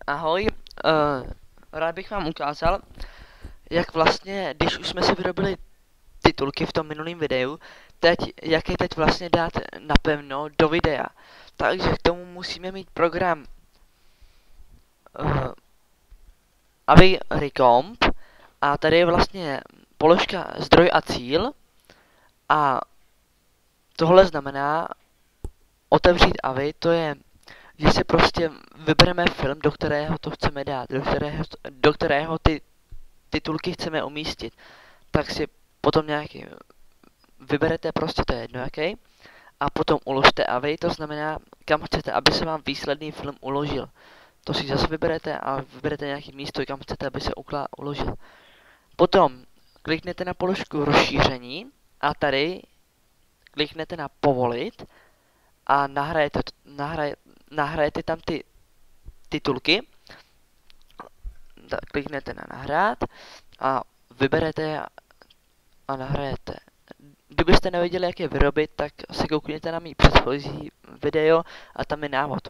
Ahoj, rád bych vám ukázal, jak vlastně, když už jsme si vyrobili titulky v tom minulém videu, jak je teď vlastně dát napevno do videa. Takže k tomu musíme mít program uh, Avi Recomp a tady je vlastně položka zdroj a cíl a tohle znamená otevřít Avi, to je, že si prostě vybereme film, do kterého to chceme dát, do kterého ty titulky chceme umístit, tak si potom nějaký vyberete, prostě to je jedno jaký, a potom uložte AVI, to znamená, kam chcete, aby se vám výsledný film uložil. To si zase vyberete a vyberete nějaký místo, kam chcete, aby se uložil. Potom kliknete na položku rozšíření a tady kliknete na povolit a nahrajete tam ty titulky. Kliknete na nahrát a vyberete a nahrajete. Kdybyste nevěděli, jak je vyrobit, tak se koukněte na mý předchozí video a tam je návod.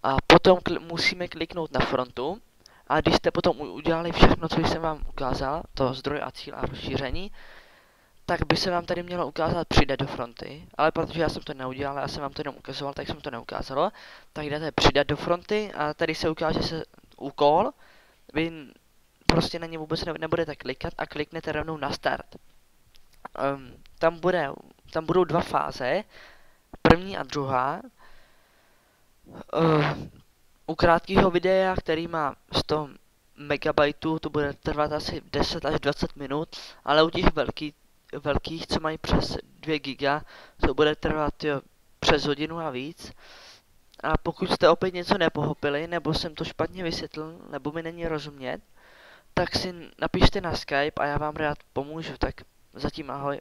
A potom musíme kliknout na frontu a když jste potom udělali všechno, co jsem vám ukázal, to zdroj a cíl a rozšíření, tak by se vám tady mělo ukázat přidat do fronty, ale protože já jsem to neudělal, já jsem vám to jenom ukazoval, tak jsem to neukázalo, tak jdete přidat do fronty a tady se ukáže se úkol, vy prostě na ně vůbec nebudete klikat a kliknete rovnou na start. Tam budou dva fáze, první a druhá. U krátkého videa, který má 100 megabajtů, to bude trvat asi 10 až 20 minut, ale u těch velkých, co mají přes 2 giga, to bude trvat přes hodinu a víc. A pokud jste opět něco nepochopili, nebo jsem to špatně vysvětlil, nebo mi není rozumět, tak si napište na Skype a já vám rád pomůžu, tak zatím ahoj.